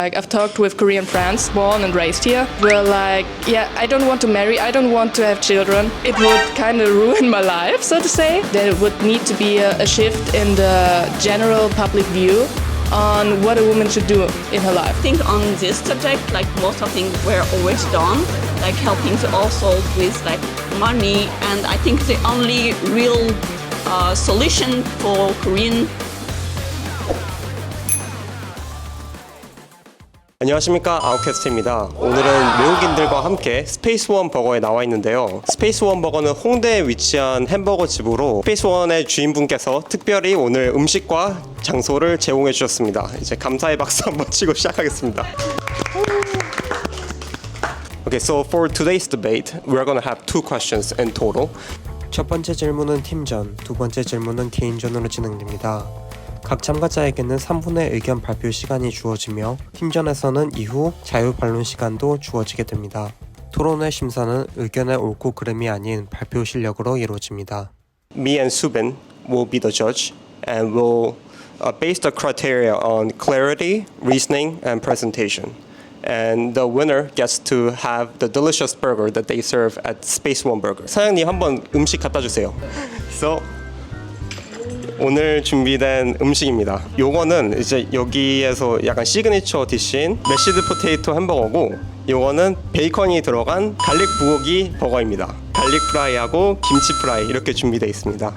Like, I've talked with Korean friends, born and raised here. We're like, yeah, I don't want to marry, I don't want to have children. It would kind of ruin my life, so to say. There would need to be a shift in the general public view on what a woman should do in her life. I think on this subject, like most of things were always done, like helping to also with like money, and I think the only real solution for Korean. 안녕하십니까, 아웃캐스트입니다. 오늘은 외국인들과 함께 스페이스원 버거에 나와 있는데요. 스페이스원 버거는 홍대에 위치한 햄버거 집으로 스페이스원의 주인분께서 특별히 오늘 음식과 장소를 제공해 주셨습니다. 이제 감사의 박수 한번 치고 시작하겠습니다. Okay, so for today's debate, we're going to have two questions in total. 첫 번째 질문은 팀전, 두 번째 질문은 개인전으로 진행됩니다. 각 참가자에게는 3분의 의견 발표 시간이 주어지며 팀전에서는 이후 자유 반론 시간도 주어지게 됩니다. 토론회 심사는 의견의 옳고 그름이 아닌 발표 실력으로 이루어집니다. Me and Subin will be the judge and will base the criteria on clarity, reasoning, and presentation. And the winner gets to have the delicious burger that they serve at Space One Burger. 사장님 한번 음식 갖다 주세요. So 오늘 준비된 음식입니다. 요거는 이제 여기에서 약간 시그니처 디시인 메시드 포테이토 햄버거고, 요거는 베이컨이 들어간 갈릭 부고기 버거입니다. 갈릭 프라이하고 김치 프라이 이렇게 준비되어 있습니다.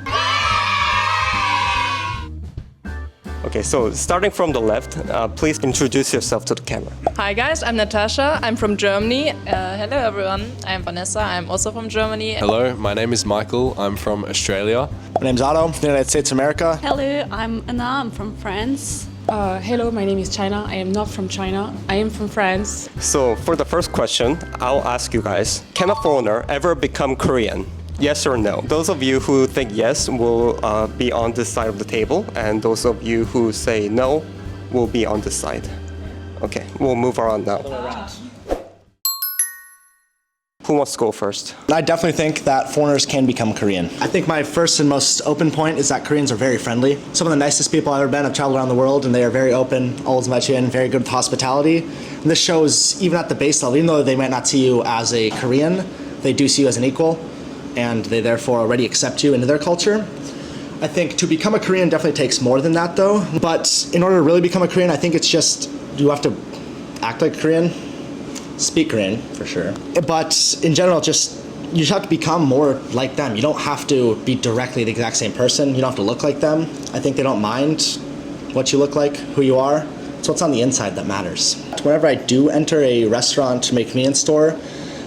Okay, so starting from the left, please introduce yourself to the camera. Hi guys, I'm Natasha, I'm from Germany. Hello everyone, I'm Vanessa, I'm also from Germany. Hello, my name is Michael, I'm from Australia. My name's Otto, from the United States of America. Hello, I'm Anna, I'm from France. Hello, my name is China. I am not from China. I am from France. So for the first question, I'll ask you guys, can a foreigner ever become Korean? Yes or no? Those of you who think yes will be on this side of the table, and those of you who say no will be on this side. Okay, we'll move on now. Who wants to go first? I definitely think that foreigners can become Korean. I think my first and most open point is that Koreans are very friendly. Some of the nicest people I've ever been. I've traveled around the world and they are very open, always invite you in, very good with hospitality. And this shows even at the base level, even though they might not see you as a Korean, they do see you as an equal, and they therefore already accept you into their culture. I think to become a Korean definitely takes more than that though. But in order to really become a Korean, I think it's just you have to act like Korean, speak Korean for sure. But in general, just you just have to become more like them. You don't have to be directly the exact same person. You don't have to look like them. I think they don't mind what you look like, who you are. It's what's on the inside that matters. Whenever I do enter a restaurant or convenience store,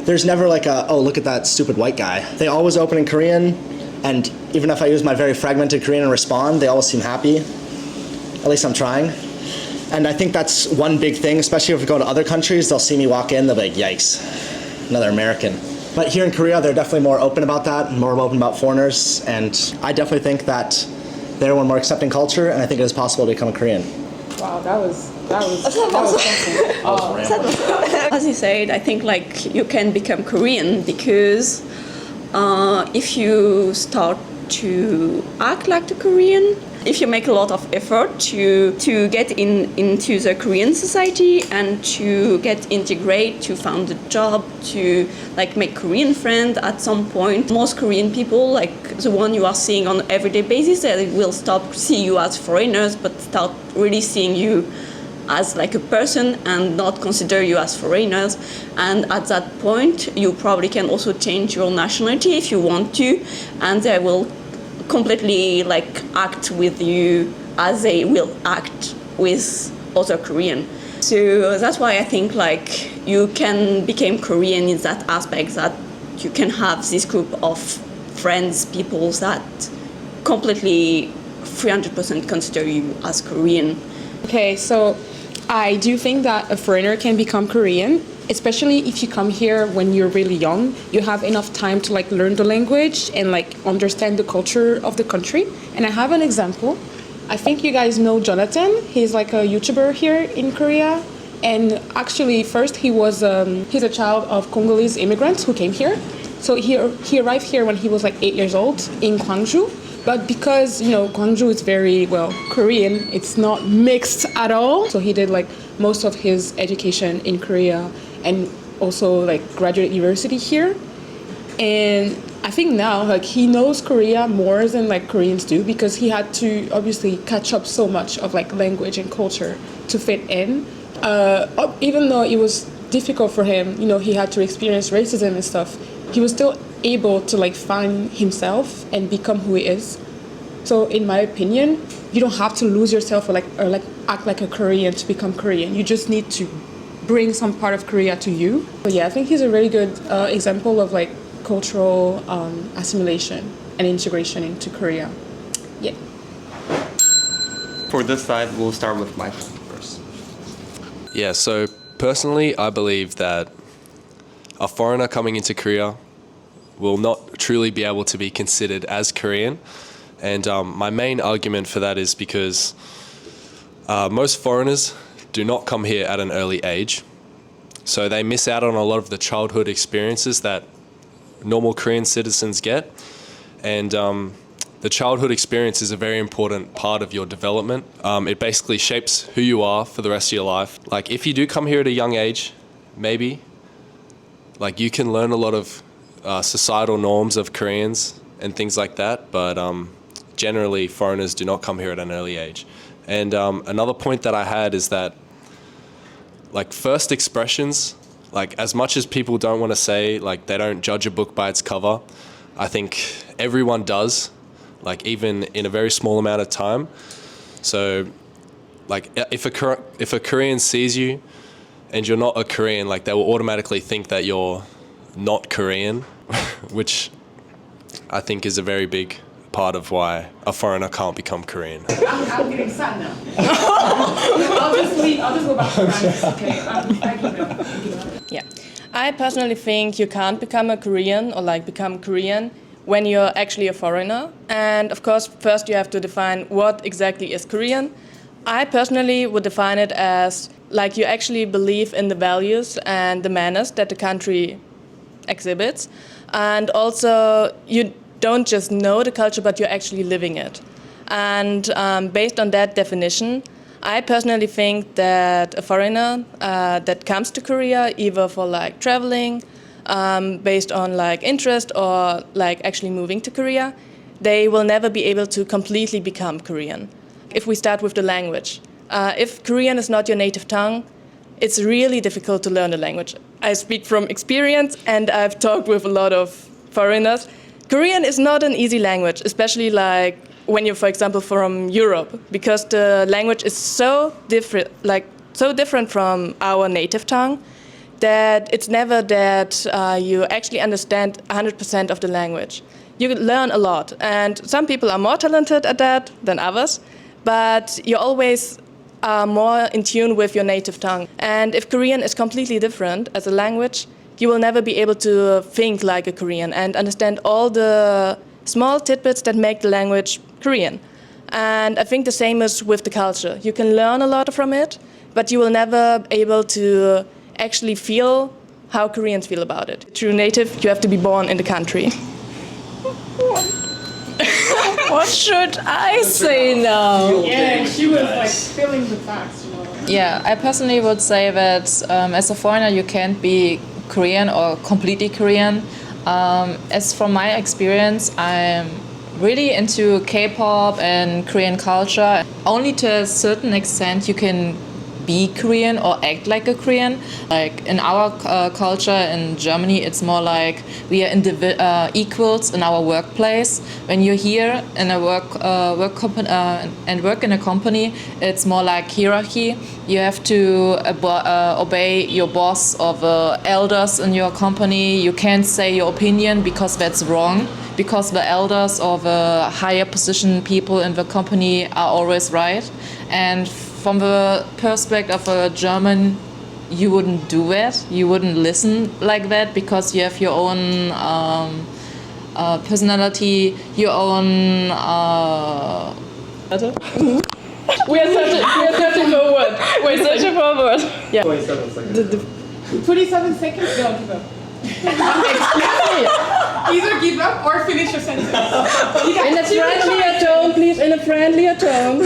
there's never like a, oh, look at that stupid white guy. They always open in Korean, and even if I use my very fragmented Korean and respond, they always seem happy. At least I'm trying. And I think that's one big thing, especially if we go to other countries, they'll see me walk in, they'll be like, yikes, another American. But here in Korea, they're definitely more open about that, more open about foreigners, and I definitely think that they're one more accepting culture, and I think it is possible to become a Korean. Wow, that was As you said, I think like you can become Korean because if you start to act like the Korean, if you make a lot of effort to get into the Korean society and to get integrate, to find a job, to like make Korean friends at some point, most Korean people, like the one you are seeing on an everyday basis, they will stop see you as foreigners, but start really seeing you as like a person and not consider you as foreigners. And at that point, you probably can also change your nationality if you want to, and they will completely like act with you as they will act with other Korean. So that's why I think like you can become Korean in that aspect, that you can have this group of friends, people that completely 300% consider you as Korean. okay. So I do think that a foreigner can become Korean, especially if you come here when you're really young. You have enough time to like learn the language and like understand the culture of the country. And I have an example. I think you guys know Jonathan. He's like a YouTuber here in Korea. And actually, first he's a child of Congolese immigrants who came here. So he arrived here when he was like 8 years old in Gwangju. But because, Gwangju is very, Korean, it's not mixed at all. So he did like most of his education in Korea and also like graduate university here. And I think now like he knows Korea more than like Koreans do because he had to obviously catch up so much of like language and culture to fit in. Even though it was difficult for him, you know, he had to experience racism and stuff, he was still able to like find himself and become who he is. So in my opinion, you don't have to lose yourself or act like a Korean to become Korean. You just need to bring some part of Korea to you. But yeah, I think he's a really good example of like cultural assimilation and integration into Korea. Yeah. For this side, we'll start with Michael first. Yeah, so personally, I believe that a foreigner coming into Korea will not truly be able to be considered as Korean. And my main argument for that is because most foreigners do not come here at an early age. So they miss out on a lot of the childhood experiences that normal Korean citizens get. And the childhood experience is a very important part of your development. It basically shapes who you are for the rest of your life. Like if you do come here at a young age, maybe, like you can learn a lot of societal norms of Koreans and things like that. But generally, foreigners do not come here at an early age. And another point that I had is that like first expressions, like as much as people don't want to say like they don't judge a book by its cover, I think everyone does, like even in a very small amount of time. So like if a Korean sees you and you're not a Korean, like they will automatically think that you're not Korean, which I think is a very big part of why a foreigner can't become Korean. I'm getting sad now. I'll just go back to France. Okay. I give it up. Yeah. I personally think you can't become a Korean or like become Korean when you're actually a foreigner. And of course, first you have to define what exactly is Korean. I personally would define it as like you actually believe in the values and the manners that the country exhibits. And also you don't just know the culture, but you're actually living it. And based on that definition, I personally think that a foreigner that comes to Korea, either for like traveling, based on like interest or like actually moving to Korea, they will never be able to completely become Korean. If we start with the language, if Korean is not your native tongue, it's really difficult to learn the language. I speak from experience and I've talked with a lot of foreigners. Korean is not an easy language, especially like when you're, for example, from Europe, because the language is so different from our native tongue that it's never that you actually understand 100% of the language. You learn a lot, and some people are more talented at that than others, but you always are more in tune with your native tongue. And if Korean is completely different as a language, you will never be able to think like a Korean and understand all the small tidbits that make the language Korean. And I think the same is with the culture. You can learn a lot from it, but you will never be able to actually feel how Koreans feel about it. True native, you have to be born in the country. What should I say now? Yeah, she was like filling the facts. You know? Yeah, I personally would say that as a foreigner you can't be Korean or completely Korean. As from my experience, I'm really into K-pop and Korean culture. Only to a certain extent you can be Korean or act like a Korean. Like in our culture in Germany, it's more like we are equals in our workplace. When you're here in a work in a company, it's more like hierarchy. You have to obey your boss or the elders in your company. You can't say your opinion because that's wrong, because the elders or the higher position people in the company are always right. And from the perspective of a German, you wouldn't do it. You wouldn't listen like that because you have your own personality, your own. We're searching forward. We're searching forward. Yeah. 27 seconds? No, give up. Either give up or finish your sentence. In a friendlier tone, please. In a friendlier tone.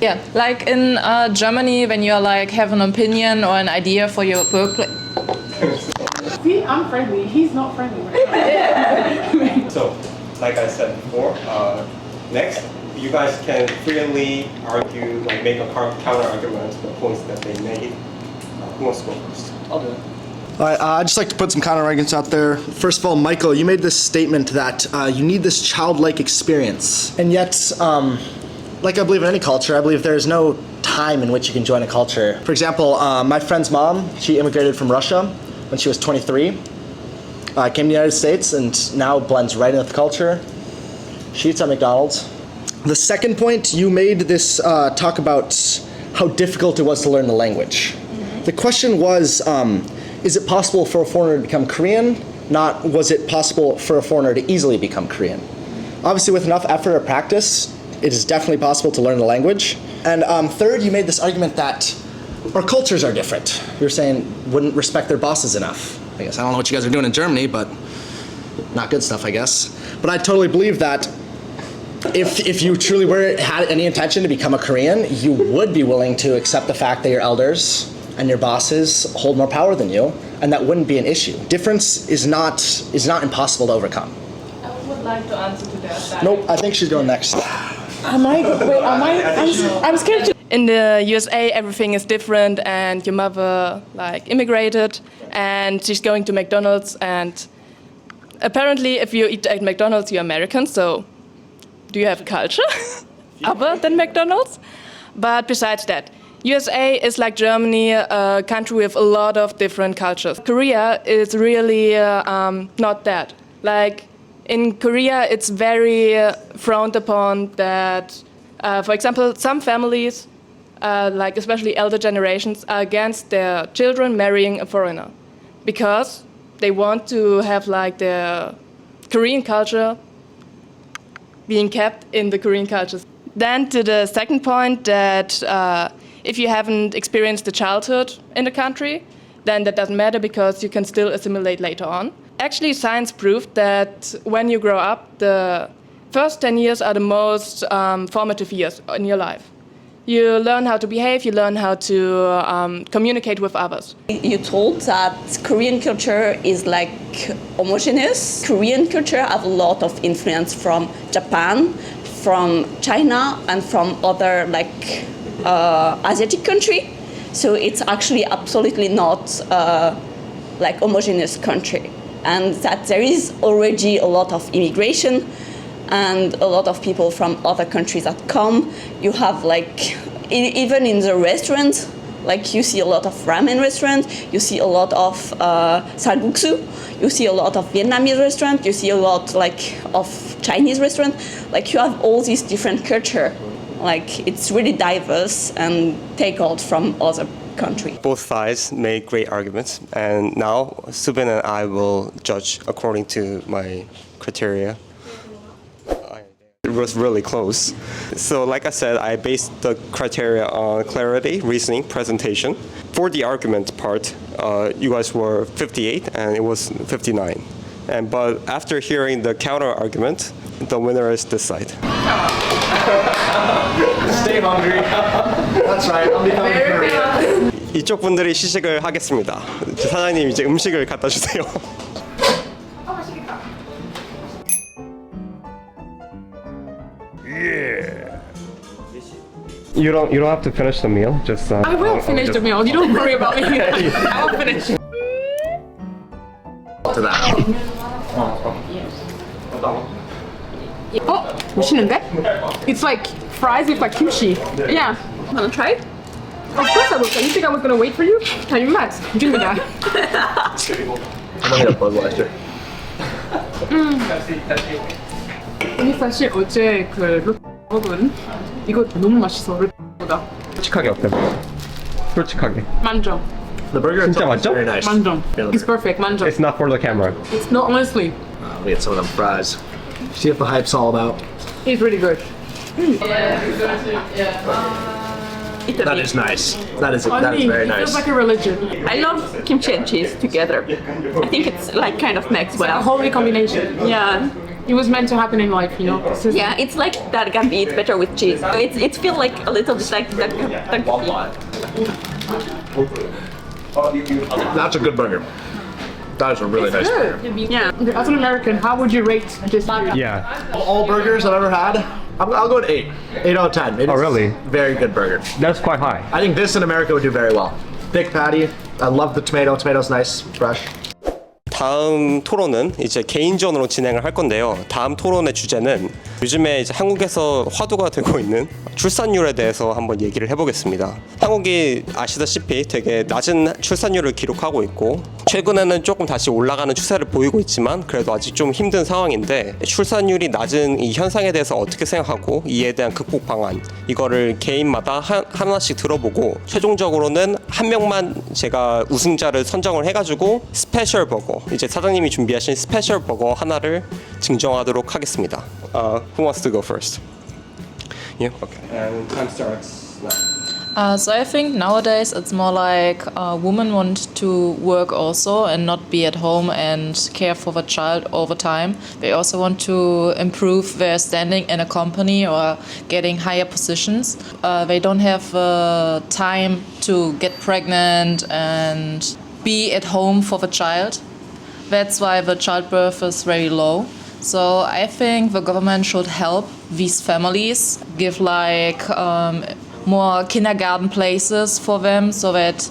Yeah, like in Germany, when you like have an opinion or an idea for your workplace. See, I'm friendly. He's not friendly right now. So, like I said before, next, you guys can freely argue, like make a counter argument to the points that they made. Who wants to go first? I'll do it. All right, I'd just like to put some counter arguments out there. First of all, Michael, you made this statement that you need this childlike experience. And yet, like I believe in any culture, I believe there is no time in which you can join a culture. For example, my friend's mom, she immigrated from Russia when she was 23, came to the United States, and now blends right in with the culture. She eats at McDonald's. The second point, you made this talk about how difficult it was to learn the language. The question was, is it possible for a foreigner to become Korean? Not, was it possible for a foreigner to easily become Korean? Obviously, with enough effort or practice, it is definitely possible to learn the language. And third, you made this argument that our cultures are different. You were saying wouldn't respect their bosses enough. I guess I don't know what you guys are doing in Germany, but not good stuff, I guess. But I totally believe that if you truly had any intention to become a Korean, you would be willing to accept the fact that your elders and your bosses hold more power than you, and that wouldn't be an issue. Difference is not impossible to overcome. I would like to answer to that. Nope, I think she's going next. I'm scared to. In the USA, everything is different, and your mother like immigrated, and she's going to McDonald's, and apparently, if you eat at McDonald's, you're American. So, do you have a culture other than McDonald's? But besides that, USA is like Germany, a country with a lot of different cultures. Korea is really not that. Like in Korea, it's very frowned upon that, for example, some families, like especially elder generations, are against their children marrying a foreigner because they want to have like their Korean culture being kept in the Korean cultures. Then to the second point that if you haven't experienced the childhood in the country, then that doesn't matter because you can still assimilate later on. Actually, science proved that when you grow up, the first 10 years are the most formative years in your life. You learn how to behave, you learn how to communicate with others. You told that Korean culture is like homogeneous. Korean culture have a lot of influence from Japan, from China, and from other like Asiatic country. So it's actually absolutely not like homogeneous country. And that there is already a lot of immigration and a lot of people from other countries that come. You have like, even in the restaurants, like you see a lot of ramen restaurants, you see a lot of salguksu, you see a lot of Vietnamese restaurants, you see a lot like of Chinese restaurants. Like you have all these different culture. Like it's really diverse and take out from other countries. Both sides made great arguments, and now Subin and I will judge according to my criteria. It was really close. So like I said, I based the criteria on clarity, reasoning, presentation. For the argument part, you guys were 58 and it was 59. But after hearing the counter argument, the winner is this side. Stay hungry. That's right, I'll become Korean. 이쪽 분들이 시식을 하겠습니다. 사장님 이제 음식을 갖다 주세요. You don't have to finish the meal. Just I will finish the meal. You don't worry about me. I will finish. To that. Oh, 맛있는데? It's like fries with like kimchi. Yeah. Wanna try it? Of course I will. You think I was gonna wait for you? 아니면 맛. 준비다. I'm gonna Budweiser. 아니 사실 어제 그 먹은 이거 너무 맛있어. 르보다. 솔직하게 어때? 솔직하게. 만점. The burger 진짜 itself is 맛있죠? very nice. 만점. It's perfect. 만점. It's not for the camera. It's not honestly. We get some of them fries. See what the hype's all about. It's really good. It's not for the camera. It's not honestly. See if the hype's all about. It's really good. It's really good. It's perfect. Manjo. It's not honestly. We get some of them fries. See what the hype's all about. It's really good. It's really good. It's really good. It's really good. That is nice. That is very nice. Feels like a religion. I love kimchi and cheese together. I think it's like kind of mixed A well. holy combination. Yeah. It was meant to happen in life, you know. This is- Yeah, it's like that can be eat better with cheese. It feels like a little bit like that can That's a good burger. That is a really nice burger. Yeah. As an American, how would you rate this food? Yeah. All burgers I've ever had, I'll go with 8. 8 out of 10. It is really? Very good burger. That's quite high. I think this in America would do very well. Thick patty. I love the tomato. Tomato's nice, fresh. 다음 토론은 이제 개인전으로 진행을 할 건데요. 다음 토론의 주제는 요즘에 이제 한국에서 화두가 되고 있는 출산율에 대해서 한번 얘기를 해보겠습니다. 한국이 아시다시피 되게 낮은 출산율을 기록하고 있고 최근에는 조금 다시 올라가는 추세를 보이고 있지만 그래도 아직 좀 힘든 상황인데 출산율이 낮은 이 현상에 대해서 어떻게 생각하고 이에 대한 극복 방안 이거를 개인마다 하나씩 들어보고 최종적으로는 한 명만 제가 우승자를 선정을 해가지고 스페셜 버거 이제 사장님이 준비하신 스페셜 버거 하나를 증정하도록 하겠습니다. Who wants to go first? Yeah. Okay. And time starts now. So I think nowadays it's more like women want to work also and not be at home and care for the child all the time. They also want to improve their standing in a company or getting higher positions. They don't have time to get pregnant and be at home for the child. That's why the childbirth is very low. So I think the government should help these families, give like more kindergarten places for them so that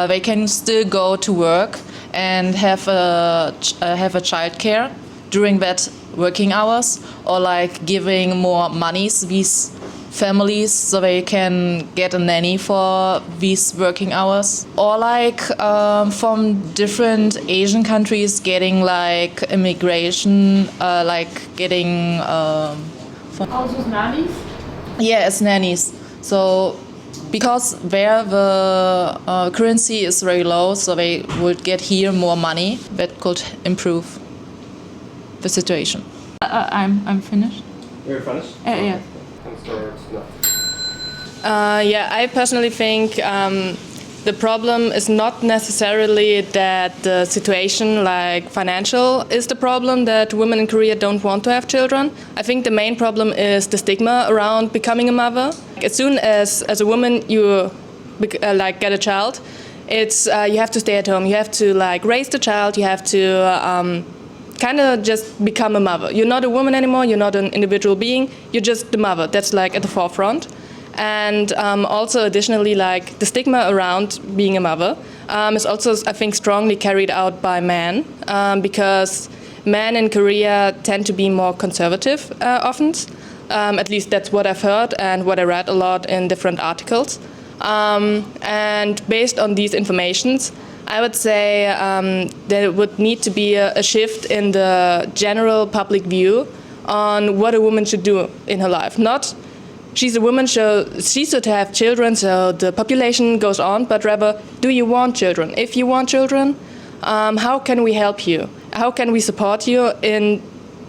they can still go to work and have a childcare during that working hours, or like giving more monies these families so they can get a nanny for these working hours, or like from different Asian countries getting like immigration, like getting Also nannies? yeah, as nannies. So because there the currency is very low, so they would get here more money that could improve the situation. I'm finished. You're finished? Yeah. Yeah, I personally think the problem is not necessarily that the situation, like financial, is the problem that women in Korea don't want to have children. I think the main problem is the stigma around becoming a mother. As soon as a woman you like get a child, it's you have to stay at home. You have to like raise the child. You have to kind of just become a mother. You're not a woman anymore. You're not an individual being. You're just the mother. That's like at the forefront. And also additionally, like the stigma around being a mother is also, I think, strongly carried out by men because men in Korea tend to be more conservative often. At least that's what I've heard and what I read a lot in different articles. And based on these informations, I would say there would need to be a shift in the general public view on what a woman should do in her life. Not she's a woman, so she should have children, so the population goes on, but rather, do you want children? If you want children, how can we help you? How can we support you in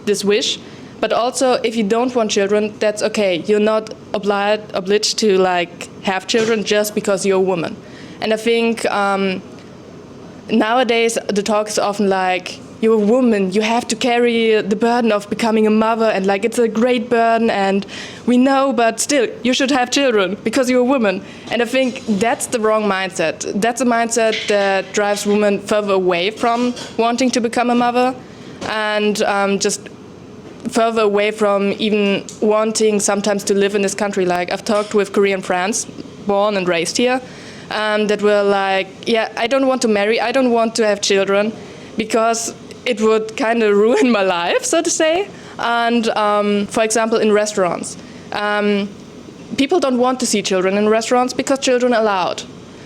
this wish? But also, if you don't want children, that's okay. You're not obliged to like have children just because you're a woman. And I think nowadays the talk is often like, you're a woman, you have to carry the burden of becoming a mother, and like it's a great burden, and we know, but still, you should have children because you're a woman. And I think that's the wrong mindset. That's a mindset that drives women further away from wanting to become a mother, and just further away from even wanting sometimes to live in this country. Like I've talked with Korean friends, born and raised here, that were like, yeah, I don't want to marry, I don't want to have children, because it would kind of ruin my life, so to say. And for example, in restaurants, people don't want to see children in restaurants because children are loud.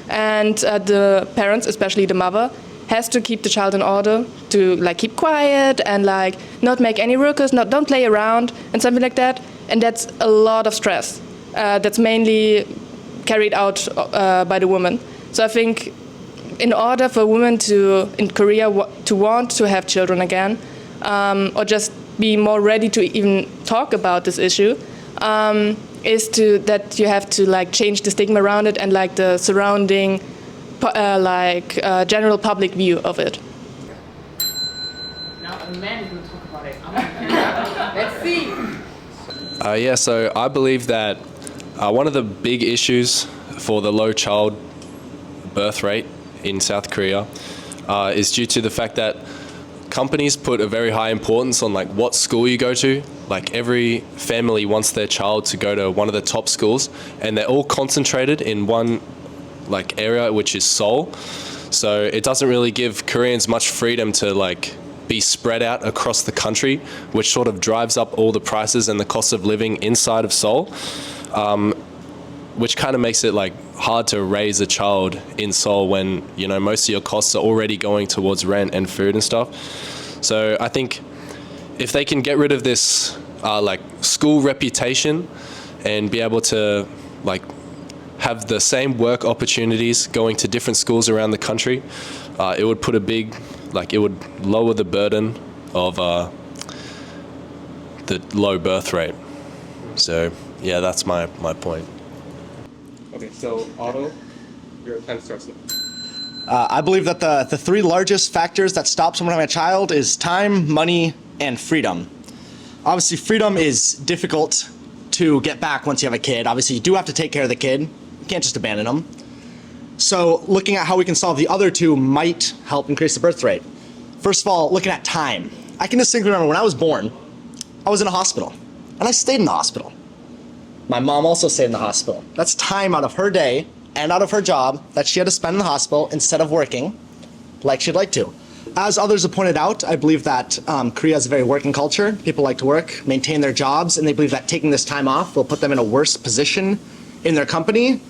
And the parents, especially the mother, has to keep the child in order, to like keep quiet and like not make any ruckus, don't play around and something like that. And that's a lot of stress. That's mainly carried out by the woman. So I think in order for women in Korea to want to have children again, or just be more ready to even talk about this issue, is that you have to like change the stigma around it and like the surrounding general public view of it. Now a man is going to talk about it. Let's see. Yeah, so I believe that one of the big issues for the low child birth rate in South Korea is due to the fact that companies put a very high importance on like what school you go to. Like every family wants their child to go to one of the top schools, and they're all concentrated in one like area, which is Seoul. So it doesn't really give Koreans much freedom to like be spread out across the country, which sort of drives up all the prices and the cost of living inside of Seoul, which kind of makes it like hard to raise a child in Seoul when, you know, most of your costs are already going towards rent and food and stuff. So I think if they can get rid of this like school reputation and be able to like have the same work opportunities going to different schools around the country, it would put a big, like it would lower the burden of the low birth rate. So yeah, that's my point. Okay, so Otto, your time starts now. I believe that the three largest factors that stop someone having a child is time, money, and freedom. Obviously, freedom is difficult to get back once you have a kid. Obviously, you do have to take care of the kid. You can't just abandon them. So looking at how we can solve the other two might help increase the birth rate. First of all, looking at time. I can distinctly remember when I was born, I was in a hospital, and I stayed in the hospital. My mom also stayed in the hospital. That's time out of her day and out of her job that she had to spend in the hospital instead of working like she'd like to. As others have pointed out, I believe that Korea is a very working culture. People like to work, maintain their jobs, and they believe that taking this time off will put them in a worse position in their company.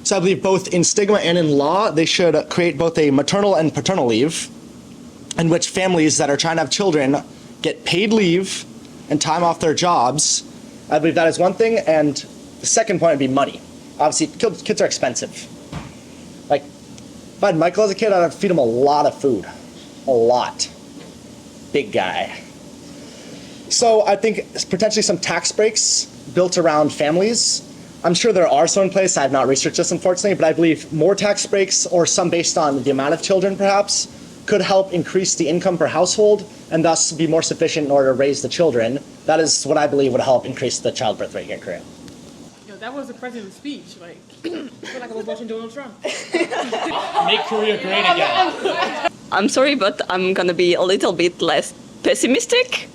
So I believe both in stigma and in law, they should create both a maternal and paternal leave in which families that are trying to have children get paid leave and time off their jobs. I believe that is one thing. And the second point would be money. Obviously, kids are expensive. Like, if I had Michael as a kid, I'd feed him a lot of food. A lot. Big guy. So I think potentially some tax breaks built around families. I'm sure there are some in place. I have not researched this, unfortunately, but I believe more tax breaks or some based on the amount of children, perhaps, could help increase the income per household and thus be more sufficient in order to raise the children. That is what I believe would help increase the childbirth rate here in Korea. Yo, that was the president's speech. Like, I feel like I was watching Donald Trump. Make Korea great again. I'm sorry, but I'm gonna be a little bit less pessimistic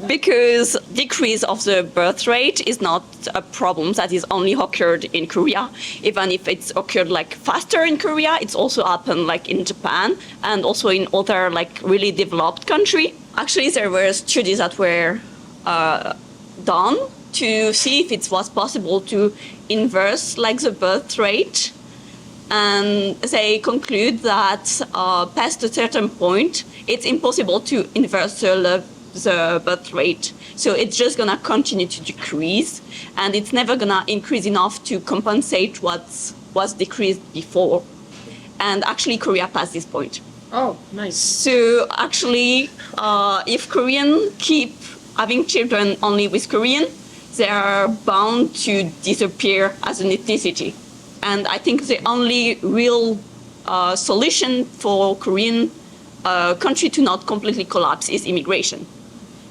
because decrease of the birth rate is not a problem that is only occurred in Korea. Even if it's occurred like faster in Korea, it's also happened like in Japan and also in other like really developed country. Actually, there were studies that were done to see if it was possible to inverse like the birth rate. And they conclude that past a certain point, it's impossible to inverse the birth rate. So it's just gonna continue to decrease, and it's never gonna increase enough to compensate what was decreased before. And actually, Korea passed this point. Oh, nice. So actually, if Koreans keep having children only with Korean, they are bound to disappear as an ethnicity. And I think the only real solution for Korean country to not completely collapse is immigration,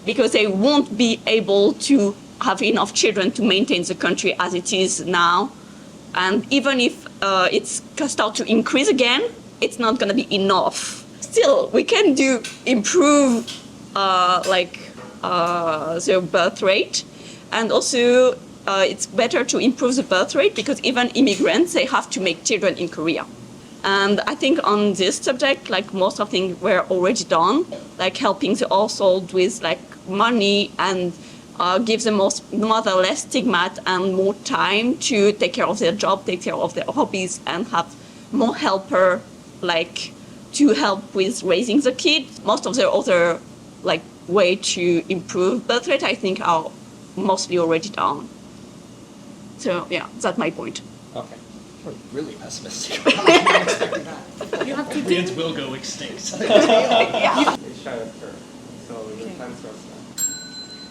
because they won't be able to have enough children to maintain the country as it is now. And even if it's start to increase again, it's not going to be enough. Still, we can improve the birth rate, and also it's better to improve the birth rate because even immigrants, they have to make children in Korea. And I think on this subject, like most of things were already done, like helping the household with like money and give the mother less stigma and more time to take care of their job, take care of their hobbies, and have more helper like to help with raising the kid. Most of the other like way to improve birth rate, I think, are mostly already done. So yeah, that's my point. Okay. We're really pessimistic. You have to Koreans will go extinct. It's Shannon's turn. So your time starts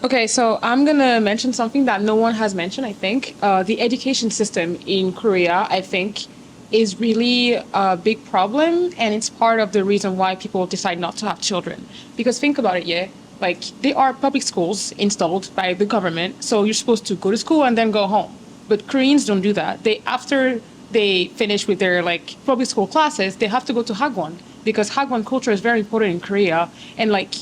now. Okay, so I'm gonna mention something that no one has mentioned, I think. The education system in Korea, I think, is really a big problem, and it's part of the reason why people decide not to have children. Because think about it, yeah? Like, they are public schools installed by the government, so you're supposed to go to school and then go home. But Koreans don't do that. After they finish with their, like, public school classes, they have to go to Hagwon, because Hagwon culture is very important in Korea. And, like,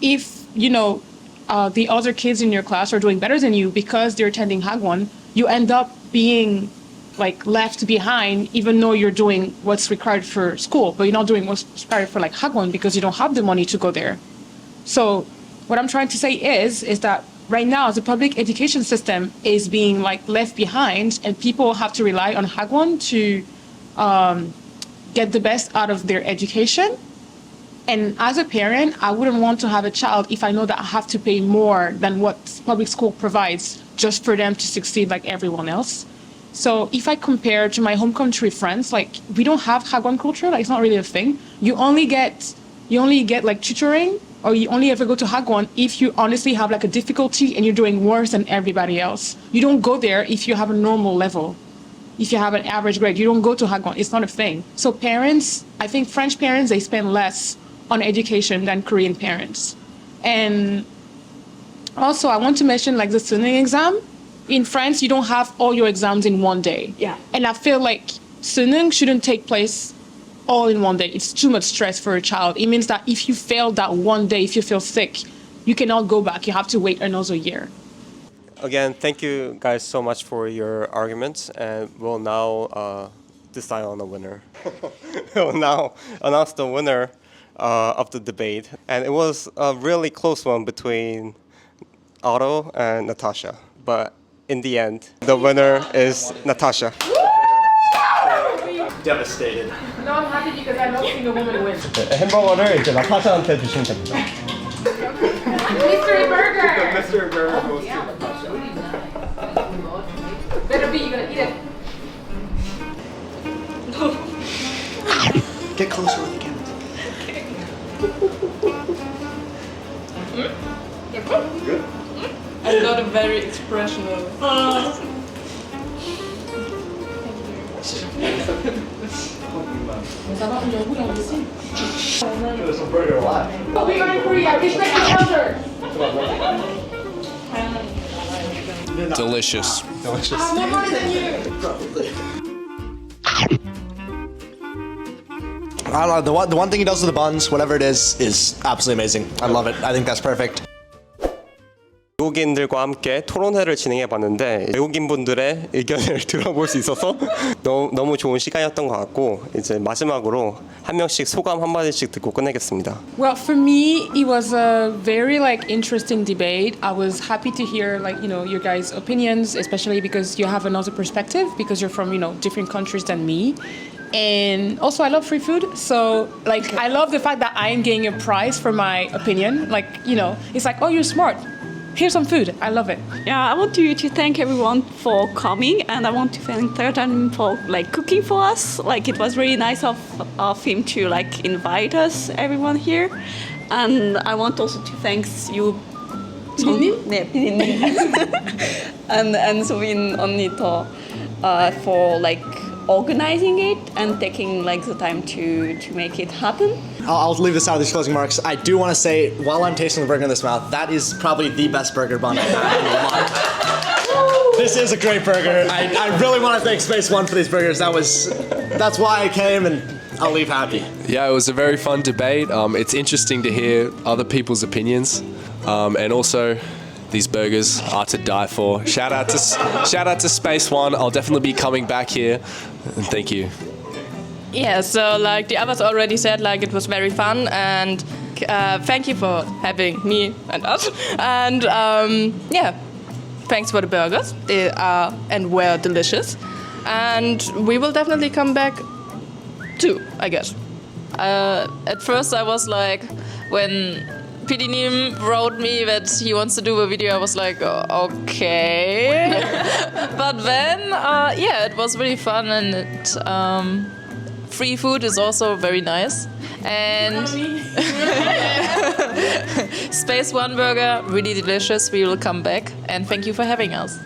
if, the other kids in your class are doing better than you because they're attending Hagwon, you end up being like left behind, even though you're doing what's required for school, but you're not doing what's required for like Hagwon because you don't have the money to go there. So what I'm trying to say is that right now the public education system is being like left behind, and people have to rely on Hagwon to get the best out of their education. And as a parent, I wouldn't want to have a child if I know that I have to pay more than what public school provides just for them to succeed like everyone else. So if I compare to my home country, France, like we don't have Hagwon culture, like it's not really a thing. You only get like tutoring, or you only ever go to Hagwon if you honestly have like a difficulty and you're doing worse than everybody else. You don't go there if you have a normal level. If you have an average grade, you don't go to Hagwon. It's not a thing. So parents, I think French parents, they spend less on education than Korean parents. And also I want to mention like the Suning exam. In France, you don't have all your exams in one day. Yeah. And I feel like Suning shouldn't take place all in one day. It's too much stress for a child. It means that if you fail that one day, if you feel sick, you cannot go back. You have to wait another year. Again, thank you guys so much for your arguments, and we'll now decide on the winner. We'll now announce the winner of the debate, and it was a really close one between Otto and Natasha, but in the end, the winner is Natasha. Devastated. No, I'm happy because I love seeing a woman win. 햄버거를 이제 나타샤한테 주시면 됩니다. Mystery burger! Mr. Burger goes to Natasha. Better be, you're gonna eat it. Get closer with the camera. I'm not a very expressional. There's some burger alive. We are in Korea, respect each other! Delicious. I'm more than you! I don't know, the one thing he does with the buns, whatever it is absolutely amazing. I love it. I think that's perfect. 외국인들과 함께 토론회를 진행해 봤는데 외국인 분들의 의견을 들어볼 수 있어서 너무 좋은 시간이었던 것 같고, 이제 마지막으로 한 명씩 소감 한 마디씩 듣고 끝내겠습니다. Well, for me, it was a very interesting debate. I was happy to hear your guys' opinions, especially because you have another perspective because you're from different countries than me. And also, I love free food, so I love the fact that I am getting a prize for my opinion. It's like, oh, you're smart. Here's some food. I love it. Yeah, I want to thank everyone for coming, and I want to thank Thirtan for cooking for us. It was really nice of him to invite us, everyone here. And I want also to thank you, 네, 피디님, and Somin 언니 for organizing it and taking the time to make it happen. I'll leave this out of these closing remarks. I do want to say, while I'm tasting the burger in this mouth, that is probably the best burger bun I've had in a lot. This is a great burger. I really want to thank Space One for these burgers. That's why I came, and I'll leave happy. Yeah, it was a very fun debate. It's interesting to hear other people's opinions, and also these burgers are to die for. Shout out to Space One. I'll definitely be coming back here. And thank you. Yeah, so the others already said, it was very fun, and thank you for having me and us. And yeah, thanks for the burgers. They are and were delicious. And we will definitely come back too, I guess. At first I was when Pidinim wrote me that he wants to do a video, I was like, oh, okay. But then, it was really fun, and free food is also very nice. And Space One Burger, really delicious. We will come back, and thank you for having us.